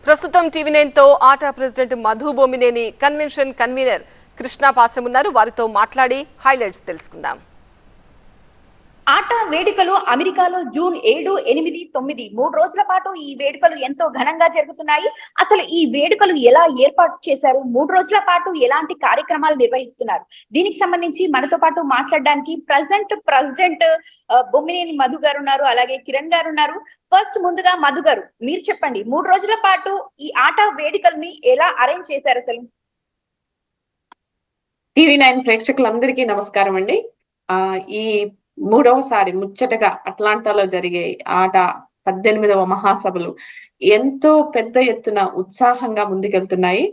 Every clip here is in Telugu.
ప్రస్తుతం టీవీ9 తో ATA president Madhu Bommineni convention convener Krishna Pasam ఉన్నారు. వారితో మాట్లాడి హైలైట్స్ తెలుసుకుందాం. ఆటా వేడుకలు అమెరికాలో జూన్ 7, 8, 9 3 రోజుల పాటు ఈ వేడుకలు ఎంతో ఘనంగా జరుగుతున్నాయి. అసలు ఈ వేడుకలు ఎలా ఏర్పాటు చేశారు, 3 రోజుల పాటు ఎలాంటి కార్యక్రమాలు నిర్వహిస్తున్నారు, దీనికి సంబంధించి మనతో పాటు మాట్లాడడానికి ప్రెసిడెంట్ బొమ్మినేని మధు గారు ఉన్నారు, అలాగే కిరణ్ గారు ఉన్నారు. ఫస్ట్ ముందుగా మధు గారు, మీరు చెప్పండి, 3 రోజుల పాటు ఈ ఆటా వేడుకల్ని ఎలా అరేంజ్ చేశారు? అసలు టీవీ9 ప్రేక్షకులందరికీ నమస్కారం అండి. ఈ 3వసారి ముచ్చటగా అట్లాంటాలో జరిగే ఆట 18వ మహాసభలు ఎంతో పెద్ద ఎత్తున ఉత్సాహంగా ముందుకెళ్తున్నాయి.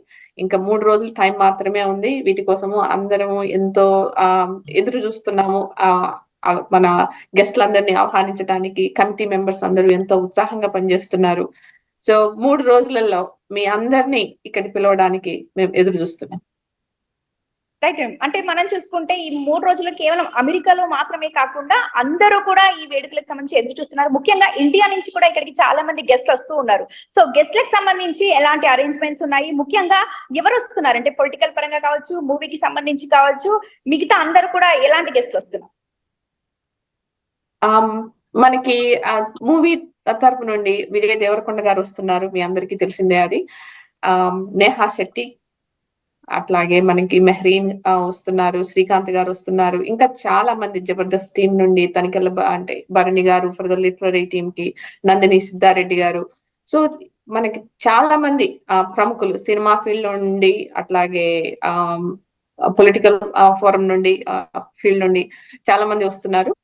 ఇంకా 3 రోజులు టైం మాత్రమే ఉంది. వీటి కోసము అందరము ఎంతో ఎదురు చూస్తున్నాము. మన గెస్ట్లందరినీ ఆహ్వానించడానికి కమిటీ మెంబర్స్ అందరూ ఎంతో ఉత్సాహంగా పనిచేస్తున్నారు. సో 3 రోజులలో మీ అందరినీ ఇక్కడికి పిలవడానికి మేము ఎదురు చూస్తున్నాం. రైట్. అంటే మనం చూసుకుంటే ఈ 3 రోజులు కేవలం అమెరికాలో మాత్రమే కాకుండా అందరూ కూడా ఈ వేడుకలకు సంబంధించి ఎదురు చూస్తున్నారు. ముఖ్యంగా ఇండియా నుంచి కూడా ఇక్కడికి చాలా మంది గెస్ట్లు వస్తూ ఉన్నారు. సో గెస్ట్లకు సంబంధించి ఎలాంటి అరేంజ్మెంట్స్ ఉన్నాయి, ముఖ్యంగా ఎవరు వస్తున్నారు అంటే పొలిటికల్ పరంగా కావచ్చు, మూవీకి సంబంధించి కావచ్చు, మిగతా అందరూ కూడా ఎలాంటి గెస్ట్లు వస్తున్నారు? మనకి మూవీ తరపు నుండి విజయ్ దేవరకొండ గారు వస్తున్నారు, మీ అందరికీ తెలిసిందే అది. నేహా శెట్టి, అట్లాగే మనకి మెహరీన్ వస్తున్నారు, శ్రీకాంత్ గారు వస్తున్నారు, ఇంకా చాలా మంది జబర్దస్త్ టీం నుండి తనికెళ్ళ అంటే Bharani garu for the literary team కి, నందిని సిద్ధారెడ్డి గారు. సో మనకి చాలా మంది ప్రముఖులు సినిమా ఫీల్డ్ నుండి, అట్లాగే పొలిటికల్ ఫోరం నుండి, ఫీల్డ్ నుండి చాలా మంది వస్తున్నారు.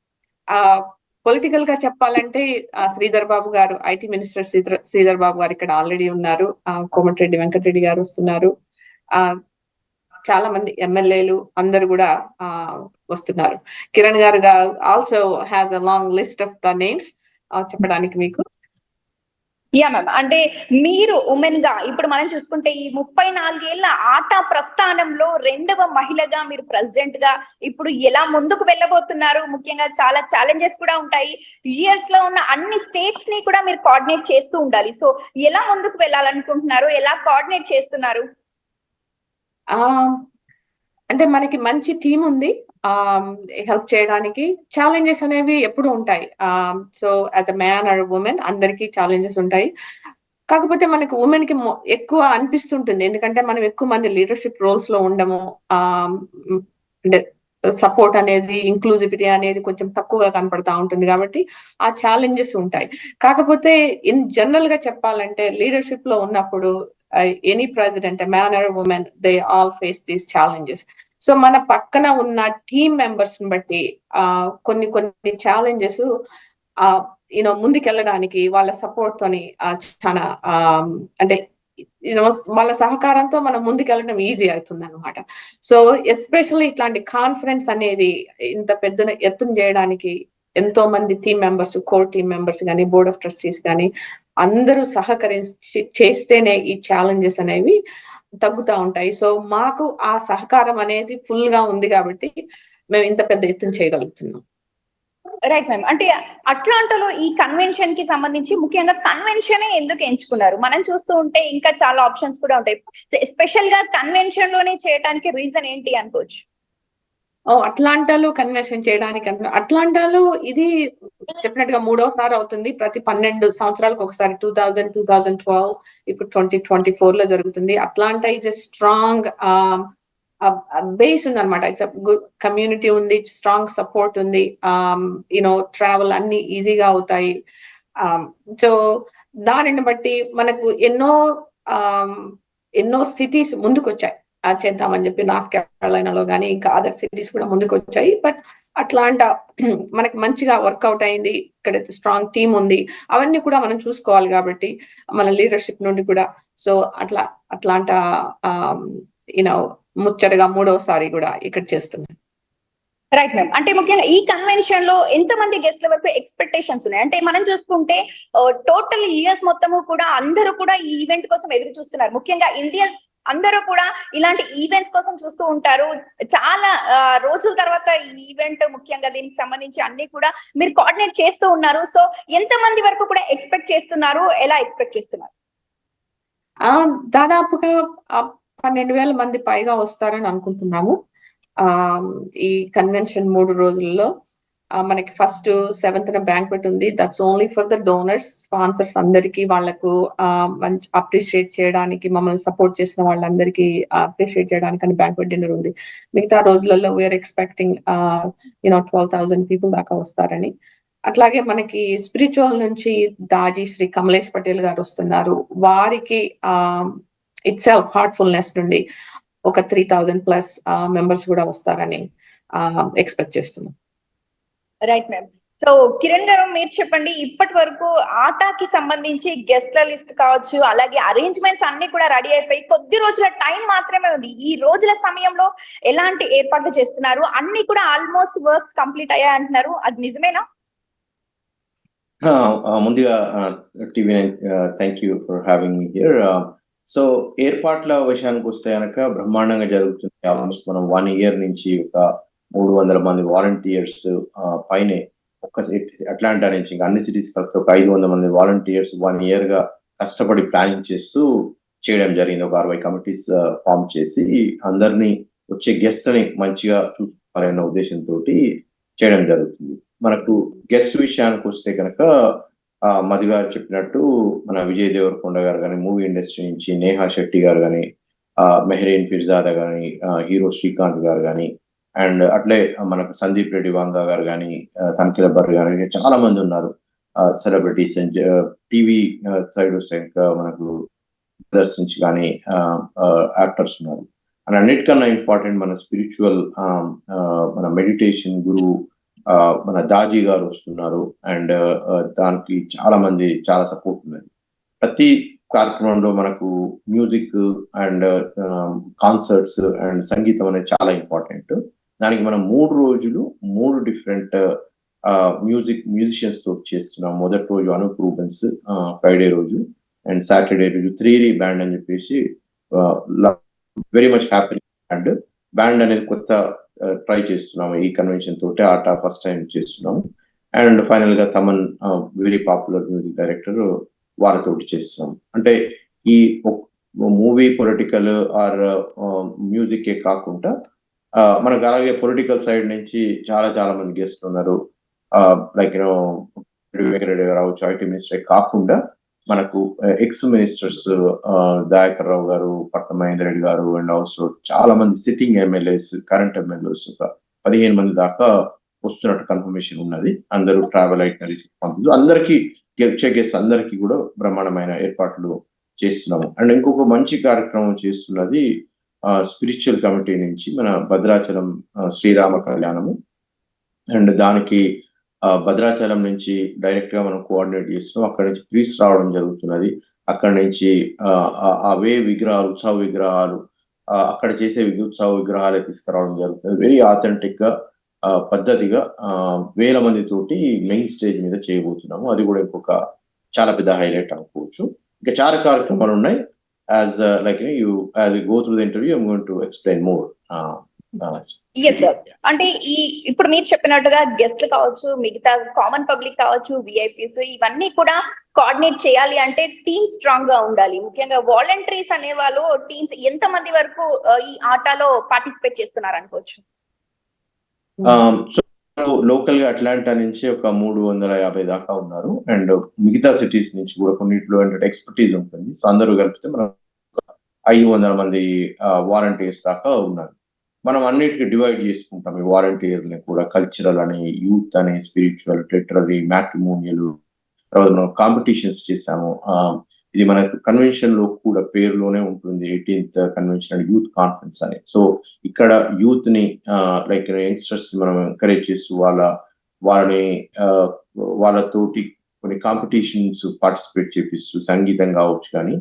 పొలిటికల్ గా చెప్పాలంటే శ్రీధర్ బాబు గారు, ఐటీ మినిస్టర్ శ్రీధర్ బాబు గారు ఇక్కడ ఆల్రెడీ ఉన్నారు. కోమటిరెడ్డి వెంకటరెడ్డి గారు వస్తున్నారు. చాలా మంది ఎమ్మెల్యేలు అందరు కూడా వస్తున్నారు. కిరణ్ గారు also has a long list of the names చెప్పడానికి మీకు. యా మ్యామ్, అంటే మీరు ఉమెన్ గా ఇప్పుడు మనం చూసుకుంటే ఈ 34 ఏళ్ల ఆటా ప్రస్థానంలో 2వ మహిళగా మీరు ప్రెసిడెంట్ గా ఇప్పుడు ఎలా ముందుకు వెళ్ళబోతున్నారు? ముఖ్యంగా చాలా ఛాలెంజెస్ కూడా ఉంటాయి. యుఎస్ లో ఉన్న అన్ని స్టేట్స్ ని కూడా మీరు కోఆర్డినేట్ చేస్తూ ఉండాలి. సో ఎలా ముందుకు వెళ్ళాలనుకుంటున్నారు, ఎలా కోఆర్డినేట్ చేస్తున్నారు? అంటే మనకి మంచి టీం ఉంది హెల్ప్ చేయడానికి. ఛాలెంజెస్ అనేవి ఎప్పుడు ఉంటాయి. So as a man or women అందరికీ ఛాలెంజెస్ ఉంటాయి. కాకపోతే మనకి ఉమెన్ కి ఎక్కువ అనిపిస్తుంటుంది, ఎందుకంటే మనం ఎక్కువ మంది లీడర్షిప్ రోల్స్ లో ఉండము. అంటే సపోర్ట్ అనేది, ఇంక్లూజివిటీ అనేది కొంచెం తక్కువగా కనపడతా ఉంటుంది, కాబట్టి ఆ ఛాలెంజెస్ ఉంటాయి. కాకపోతే ఇన్ జనరల్ గా చెప్పాలంటే లీడర్షిప్ లో ఉన్నప్పుడు any president, man or women, they all face these challenges. So మన పక్కన ఉన్న టీమ్ మెంబర్స్ ని బట్టి కొన్ని ఛాలెంజెస్ ముందుకెళ్ళడానికి వాళ్ళ సపోర్ట్ తోని చాలా అంటే వాళ్ళ సహకారంతో మనం ముందుకెళ్ళడం ఈజీ అవుతుంది అనమాట. సో ఎస్పెషల్లీ ఇట్లాంటి కాన్ఫరెన్స్ అనేది ఇంత పెద్ద ఎత్తున చేయడానికి ఎంతో మంది team members, core team members కానీ, బోర్డ్ ఆఫ్ ట్రస్టీస్ కానీ అందరూ సహకరించి చేస్తేనే ఈ ఛాలెంజెస్ అనేవి తగ్గుతూ ఉంటాయి. సో మాకు ఆ సహకారం అనేది ఫుల్ గా ఉంది కాబట్టి మేము ఇంత పెద్ద ఎత్తున చేయగలుగుతున్నాం. రైట్ మ్యామ్, అంటే అట్లాంటాలో ఈ కన్వెన్షన్ కి సంబంధించి ముఖ్యంగా కన్వెన్షన్ ఎందుకు ఎంచుకున్నారు? మనం చూస్తూ ఉంటే ఇంకా చాలా ఆప్షన్స్ కూడా ఉంటాయి. స్పెషల్ గా కన్వెన్షన్ లోనే చేయడానికి రీజన్ ఏంటి అనుకోవచ్చు? అట్లాంటాలో కన్వెన్షన్ చేయడానికి అట్లాంటాలో ఇది చెప్పినట్టుగా 3వసారి అవుతుంది. ప్రతి 12 సంవత్సరాలకు ఒకసారి 2000, 2012, ఇప్పుడు 2024 లో జరుగుతుంది. Atlanta is a strong base ఉంది అనమాట. ఇట్స్ గుడ్ కమ్యూనిటీ ఉంది, స్ట్రాంగ్ సపోర్ట్ ఉంది. ట్రావెల్ అన్ని ఈజీగా అవుతాయి. సో దానిని బట్టి మనకు ఎన్నో సిటీస్ ముందుకు వచ్చాయి చేద్దామని చెప్పి. నార్త్ కేరళైనాలో కానీ ఇంకా అదర్ సిటీస్ కూడా ముందుకు వచ్చాయి. బట్ అట్లాంటా మనకి మంచిగా వర్కౌట్ అయింది. ఇక్కడ స్ట్రాంగ్ టీమ్ ఉంది, అవన్నీ కూడా మనం చూసుకోవాలి కాబట్టి మన లీడర్షిప్ నుండి కూడా. సో అట్లాంటా ముచ్చటగా 3వసారి కూడా ఇక్కడ చేస్తున్నాం. రైట్ మ్యామ్, అంటే ముఖ్యంగా ఈ కన్వెన్షన్ లో ఎంత మంది గెస్ట్ల వరకు ఎక్స్పెక్టేషన్స్ ఉన్నాయి? అంటే మనం చూసుకుంటే టోటల్ యుఎస్ మొత్తము కూడా అందరూ కూడా ఈ ఈవెంట్ కోసం ఎదురు చూస్తున్నారు. ముఖ్యంగా ఇండియా అందరూ కూడా ఇలాంటి ఈవెంట్స్ కోసం చూస్తూ ఉంటారు. చాలా రోజుల తర్వాత ఈ ఈవెంట్, ముఖ్యంగా దీనికి సంబంధించి అన్ని కూడా మీరు కోఆర్డినేట్ చేస్తూ ఉన్నారు. సో ఎంత మంది వరకు కూడా ఎక్స్పెక్ట్ చేస్తున్నారు, ఎలా ఎక్స్పెక్ట్ చేస్తున్నారు? దాదాపుగా 12,000 మంది పైగా వస్తారని అనుకుంటున్నాము. ఈ కన్వెన్షన్ 3 రోజుల్లో మనకి ఫస్ట్ 7th బ్యాంక్వెట్ ఉంది. That's only for the donors, sponsors అందరికి వాళ్ళకు మంచి అప్రిషియేట్ చేయడానికి, మమ్మల్ని సపోర్ట్ చేసిన వాళ్ళందరికీ అప్రిషియేట్ చేయడానికి అని బ్యాంక్వెట్ డిన్నర్ ఉంది. మిగతా రోజులలో వీఆర్ ఎక్స్పెక్టింగ్ 12,000 పీపుల్ దాకా వస్తారని. అట్లాగే మనకి స్పిరిచువల్ నుంచి దాజీ శ్రీ కమలేష్ పటేల్ గారు వస్తున్నారు. వారికి ఇట్ సెల్ఫ్ హార్ట్ఫుల్నెస్ నుండి ఒక 3,000+ మెంబర్స్ కూడా వస్తారని ఎక్స్పెక్ట్ చేస్తున్నాం. Right ma'am. సో కిరణ్ గారు, మీరు చెప్పండి, ఇప్పటి వరకు ఆటాకి సంబంధించి గెస్ట్ల లిస్ట్ కావచ్చు, అలాగే అరేంజ్మెంట్స్ అన్ని కూడా రెడీ అయిపోయి కొద్ది రోజుల టైం మాత్రమే ఉంది. ఈ రోజుల సమయంలో ఎలాంటి ఏర్పాట్లు చేస్తున్నారు? అన్ని కూడా ఆల్మోస్ట్ వర్క్స్ కంప్లీట్ అయ్యాయి అంటున్నారు, అది నిజమేనా? ముందుగా TV9 thank you for having me here. So ఏర్పాట్ల విషయానికి వస్తే కనుక బ్రహ్మాండంగా జరుగుతుంది. ఆల్మోస్ట్ మనం 1 year నుంచి ఒక 300 మంది వాలంటీర్స్ పైనే అట్లాంటా నుంచి ఇంకా అన్ని సిటీస్ కలిపి ఒక 500 మంది వాలంటీర్స్ 1 year గా కష్టపడి ప్లానింగ్ చేస్తూ చేయడం జరిగింది. ఒక 60 కమిటీస్ ఫామ్ చేసి అందరినీ వచ్చే గెస్ట్ ని మంచిగా చూసుకోవాలనే ఉద్దేశంతో చేయడం జరుగుతుంది. మనకు గెస్ట్ విషయానికి వస్తే కనుక మధు గారు చెప్పినట్టు మన విజయ్ దేవరకొండ గారు కానీ, మూవీ ఇండస్ట్రీ నుంచి నేహా శెట్టి గారు కానీ, మెహరీన్ ఫిర్జాదా కానీ, హీరో శ్రీకాంత్ గారు కానీ, అండ్ అట్లే మనకు సందీప్ రెడ్డి వాంగా గారు కానీ, తనిఖీల బర్రి గారు, చాలా మంది ఉన్నారు సెలబ్రిటీస్. టీవీ సైడ్ వస్తే ఇంకా మనకు బ్రదర్స్ నుంచి కానీ యాక్టర్స్ ఉన్నారు. అండ్ అన్నిటికన్నా ఇంపార్టెంట్ మన స్పిరిచువల్ మన మెడిటేషన్ గురువు మన దాజీ గారు వస్తున్నారు. అండ్ దానికి చాలా మంది చాలా సపోర్ట్ ఉన్నది. ప్రతి కార్యక్రమంలో మనకు మ్యూజిక్ అండ్ కాన్సర్ట్స్ అండ్ సంగీతం అనేది చాలా ఇంపార్టెంట్. దానికి మనం 3 రోజులు 3 డిఫరెంట్ మ్యూజిషియన్స్ తో చేస్తున్నాం. మొదటి రోజు అనూప్ రూబెన్స్, ఫ్రైడే రోజు, అండ్ సాటర్డే రోజు 3D బ్యాండ్ అని చెప్పేసి very much happy. And band అనేది కొత్త ట్రై చేస్తున్నాము ఈ కన్వెన్షన్ తోటి. ఆట ఫస్ట్ టైం చేస్తున్నాము. అండ్ ఫైనల్ గా Thaman very popular music director, వాళ్ళతోటి చేస్తున్నాం. అంటే ఈ మూవీ పొలిటికల్ ఆర్ మ్యూజిక్ ఏ కాకుండా మనకు అలాగే పొలిటికల్ సైడ్ నుంచి చాలా మంది గెస్ట్ ఉన్నారు. లైక్ వెంకటరెడ్డి గారు అవచ్చు, ఐటీ మినిస్టర్ కాకుండా మనకు ఎక్స్ మినిస్టర్స్ దయాకర్ రావు గారు, పట్నం మహేందర్ రెడ్డి గారు, అండ్ ఆల్సో చాలా మంది సిట్టింగ్ ఎమ్మెల్యేస్, కరెంట్ ఎమ్మెల్యేస్ ఒక 15 మంది దాకా వస్తున్నట్టు కన్ఫర్మేషన్ ఉన్నది. అందరూ ట్రావెల్ ఐటనరీస్ పంపిస్తూ అందరికీ వచ్చే గెస్ట్ అందరికీ కూడా బ్రహ్మాండమైన ఏర్పాట్లు చేస్తున్నాము. అండ్ ఇంకొక మంచి కార్యక్రమం చేస్తున్నది స్పిరిచువల్ కమిటీ నుంచి మన భద్రాచలం శ్రీరామ కళ్యాణము. అండ్ దానికి భద్రాచలం నుంచి డైరెక్ట్ గా మనం కోఆర్డినేట్ చేస్తున్నాం. అక్కడ నుంచి ప్రీస్ రావడం జరుగుతున్నది. అక్కడ నుంచి అవే విగ్రహాలు, ఉత్సవ విగ్రహాలు, అక్కడ చేసే ఉత్సవ విగ్రహాలే తీసుకురావడం జరుగుతుంది. వెరీ ఆథెంటిక్ గా పద్ధతిగా 1000 మంది తోటి మెయిన్ స్టేజ్ మీద చేయబోతున్నాము. అది కూడా ఇంకొక చాలా పెద్ద హైలైట్ అనుకోవచ్చు. ఇంకా చాలా కార్యక్రమాలు ఉన్నాయి. As like as we go through the interview, I'm going to explain more. Yes, sir. అంటే ఇప్పుడు మీరు చెప్పినట్టుగా గెస్ట్లు కావచ్చు, మిగతా కామన్ పబ్లిక్ కావచ్చు, విఐపీస్, ఇవన్నీ కూడా కోఆర్డినేట్ చేయాలి అంటే టీమ్ స్ట్రాంగ్ గా ఉండాలి. ముఖ్యంగా వాలంటీర్స్ అనే వాళ్ళు టీమ్స్ ఎంత మంది వరకు ఈ ఆటలో పార్టిసిపేట్ చేస్తున్నారు అనుకోవచ్చు? లోకల్ గా అట్లాంటా నుంచి ఒక 350 దాకా ఉన్నారు. అండ్ మిగతా సిటీస్ నుంచి కూడా కొన్నిట్లో ఎక్స్పర్టీస్ ఉంటుంది. సో అందరూ కలిపితే మనం 500 మంది వాలంటీర్స్ దాకా ఉన్నారు. మనం అన్నిటికీ డివైడ్ చేసుకుంటాం ఈ వాలంటీర్ని కూడా. కల్చరల్ అని, యూత్ అని, స్పిరిచువల్, టెటరీ, మ్యాట్రిమోనియల్, తర్వాత మనం కాంపిటీషన్స్ చేసాము. ఇది మన కన్వెన్షన్ లో కూడా పేరులోనే ఉంటుంది, 18th కన్వెన్షన్ యూత్ కాన్ఫరెన్స్ అని. సో ఇక్కడ యూత్ ని లైక్ యంగ్స్టర్స్ మనం ఎంకరేజ్ చేస్తూ వాళ్ళతోటి కొన్ని కాంపిటీషన్స్ పార్టిసిపేట్ చేపిస్తూ, సంగీతం కావచ్చు కానీ,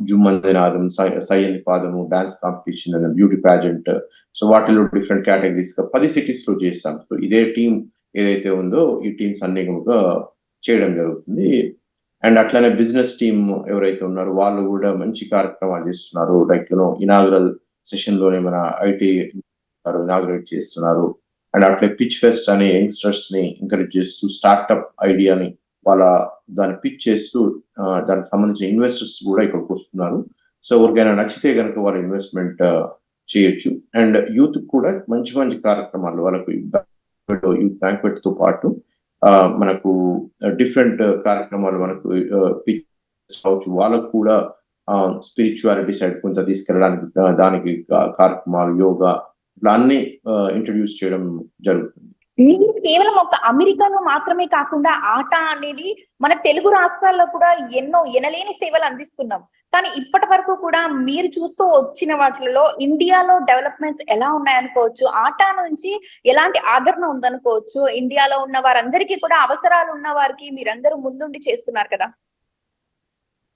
జుమ్మందినాదం, సయ్యని పాదము, dance competition and beauty pageant. So వాటిలో డిఫరెంట్ కేటగిరీస్ గా 10 cities లో చేస్తాం. సో ఇదే టీం ఏదైతే ఉందో ఈ టీమ్స్ అన్ని కూడా చేయడం జరుగుతుంది. అండ్ అట్లానే బిజినెస్ టీమ్ ఎవరైతే ఉన్నారో వాళ్ళు కూడా మంచి కార్యక్రమాలు చేస్తున్నారు. లైక్ ఇనాగ్రల్ సెషన్ లోనే మన ఐటీ ఇనాగ్రేట్ చేస్తున్నారు. అండ్ అట్లే పిచ్ ఫెస్ట్ అనే యంగ్స్టర్స్ ని ఎంకరేజ్ చేస్తూ స్టార్ట్అప్ ఐడియాని వాళ్ళ దాన్ని పిచ్ చేస్తూ దానికి సంబంధించిన ఇన్వెస్టర్స్ కూడా ఇక్కడికి వస్తున్నారు. సో ఎవరికైనా నచ్చితే కనుక వాళ్ళు ఇన్వెస్ట్మెంట్ చేయొచ్చు. అండ్ యూత్ కూడా మంచి మంచి కార్యక్రమాలు వాళ్ళకు యూత్ బ్యాంక్వెట్ తో పాటు మనకు డిఫరెంట్ కార్యక్రమాలు మనకు కావచ్చు. వాళ్ళకు కూడా స్పిరిచువాలిటీ సైడ్ కొంత తీసుకెళ్ళడానికి దానికి కార్యక్రమాలు, యోగా ఇట్లా అన్ని ఇంట్రడ్యూస్ చేయడం జరుగుతుంది. మీరు కేవలం ఒక అమెరికాలో మాత్రమే కాకుండా ఆట అనేది మన తెలుగు రాష్ట్రాల్లో కూడా ఎన్నో ఎనలేని సేవలు అందిస్తున్నాం. కానీ ఇప్పటి వరకు కూడా మీరు చూస్తూ వచ్చిన వాటిలో ఇండియాలో డెవలప్మెంట్స్ ఎలా ఉన్నాయనుకోవచ్చు, ఆట నుంచి ఎలాంటి ఆదరణ ఉందనుకోవచ్చు, ఇండియాలో ఉన్న వారందరికీ కూడా అవసరాలు ఉన్న వారికి మీరందరూ ముందుండి చేస్తున్నారు కదా.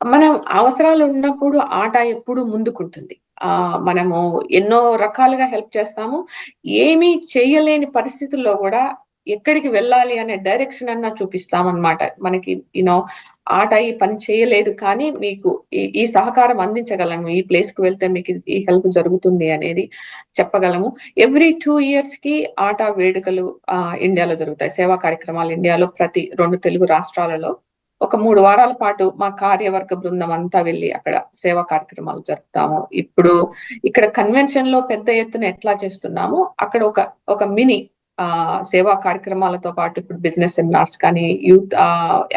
మనం అవసరాలు ఉన్నప్పుడు ఆట ఎప్పుడు ముందుకుంటుంది. మనము ఎన్నో రకాలుగా హెల్ప్ చేస్తాము. ఏమీ చేయలేని పరిస్థితుల్లో కూడా ఎక్కడికి వెళ్ళాలి అనే డైరెక్షన్ అన్నా చూపిస్తామన్నమాట. మనకి ఆట ఈ పని చేయలేదు కానీ మీకు ఈ సహకారం అందించగలను, ఈ ప్లేస్ కు వెళ్తే మీకు ఈ హెల్ప్ జరుగుతుంది అనేది చెప్పగలము. ఎవ్రీ 2 years కి ఆట వేడుకలు ఇండియాలో జరుగుతాయి. సేవా కార్యక్రమాలు ఇండియాలో ప్రతి 2 తెలుగు రాష్ట్రాలలో ఒక 3 వారాల పాటు మా కార్యవర్గ బృందం అంతా వెళ్ళి అక్కడ సేవా కార్యక్రమాలు జరుపుతాము. ఇప్పుడు ఇక్కడ కన్వెన్షన్ లో పెద్ద ఎత్తున ఎట్లా చేస్తున్నామో అక్కడ ఒక మినీ సేవా కార్యక్రమాలతో పాటు ఇప్పుడు బిజినెస్ సెమినార్స్ కానీ, యూత్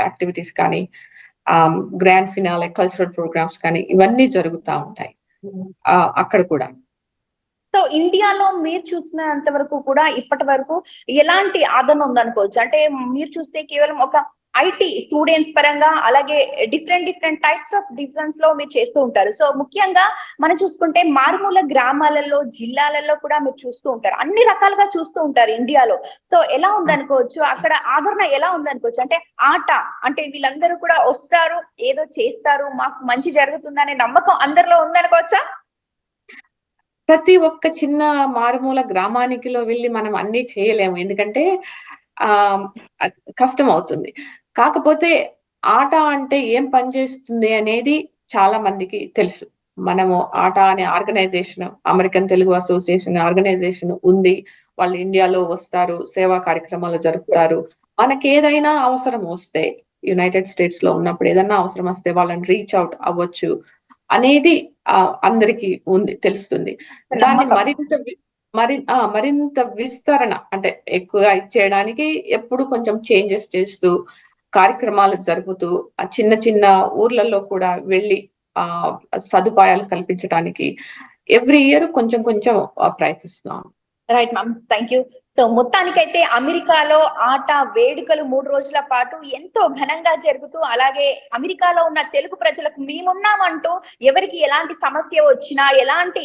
యాక్టివిటీస్ కానీ, గ్రాండ్ ఫినాలే కల్చరల్ ప్రోగ్రామ్స్ కానీ ఇవన్నీ జరుగుతూ ఉంటాయి అక్కడ కూడా. సో ఇండియాలో మీరు చూసినంత వరకు కూడా ఇప్పటి వరకు ఎలాంటి ఆదరణ ఉందనుకోవచ్చు? అంటే మీరు చూస్తే కేవలం ఒక ఐటీ స్టూడెంట్స్ పరంగా, అలాగే డిఫరెంట్ టైప్స్ ఆఫ్ డివిజన్స్ లో మీరు చేస్తూ ఉంటారు. సో ముఖ్యంగా మనం చూసుకుంటే మారుమూల గ్రామాలలో, జిల్లాలలో కూడా మీరు చూస్తూ ఉంటారు, అన్ని రకాలుగా చూస్తూ ఉంటారు ఇండియాలో. సో ఎలా ఉందనుకోవచ్చు, అక్కడ ఆదరణ ఎలా ఉందనుకోవచ్చు? అంటే ఆట అంటే వీళ్ళందరూ కూడా వస్తారు, ఏదో చేస్తారు, మాకు మంచి జరుగుతుందనే నమ్మకం అందరిలో ఉందనుకోవచ్చా? ప్రతి ఒక్క చిన్న మారుమూల గ్రామానికిలో వెళ్ళి మనం అన్ని చేయలేము, ఎందుకంటే కష్టం అవుతుంది. కాకపోతే ఆట అంటే ఏం పనిచేస్తుంది అనేది చాలా మందికి తెలుసు. మనము ఆట అనే organisation, American Telugu association organisation ఉంది. వాళ్ళు ఇండియాలో వస్తారు, సేవా కార్యక్రమాలు జరుపుతారు. మనకి ఏదైనా అవసరం వస్తే, యునైటెడ్ స్టేట్స్ లో ఉన్నప్పుడు ఏదైనా అవసరం వస్తే వాళ్ళని రీచ్ అవుట్ అవ్వచ్చు అనేది అందరికి ఉంది, తెలుస్తుంది. దాన్ని మరింత విస్తరణ అంటే ఎక్కువగా ఇచ్చేయడానికి ఎప్పుడు కొంచెం చేంజెస్ చేస్తూ కార్యక్రమాలు జరుపుతూ చిన్న చిన్న ఊర్లలో కూడా వెళ్ళి సదుపాయాలు కల్పించడానికి ఎవ్రీ ఇయర్ కొంచెం ప్రయత్నిస్తున్నాం. Right ma'am, thank you. So మొత్తానికైతే అమెరికాలో ఆట వేడుకలు 3 రోజుల పాటు ఎంతో ఘనంగా జరుగుతూ, అలాగే అమెరికాలో ఉన్న తెలుగు ప్రజలకు మేమున్నామంటూ ఎవరికి ఎలాంటి సమస్య వచ్చినా, ఎలాంటి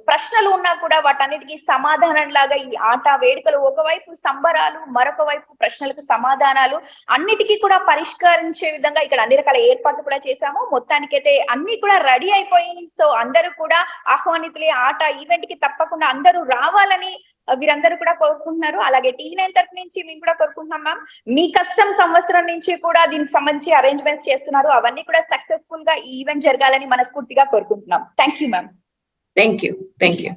ప్రశ్నలు ఉన్నా కూడా వాటన్నిటికీ సమాధానం లాగా ఈ ఆట వేడుకలు ఒకవైపు సంబరాలు, మరొక వైపు ప్రశ్నలకు సమాధానాలు అన్నిటికీ కూడా పరిష్కరించే విధంగా ఇక్కడ అన్ని రకాల ఏర్పాట్లు కూడా చేశాము. మొత్తానికైతే అన్ని కూడా రెడీ అయిపోయి, సో అందరూ కూడా ఆహ్వానితులే. ఆట ఈవెంట్ కి తప్పకుండా అందరూ రావాలని వీరందరూ కూడా కోరుకుంటున్నారు. అలాగే TV9 తరఫు నుంచి మేము కూడా కోరుకుంటున్నాం మ్యామ్. మీ కష్టం సంవత్సరం నుంచి కూడా దీనికి సంబంధించి అరేంజ్మెంట్స్ చేస్తున్నారు, అవన్నీ కూడా సక్సెస్ఫుల్ గా ఈ ఈవెంట్ జరగాలని మనస్ఫూర్తిగా కోరుకుంటున్నాం. Thank you ma'am. Thank you.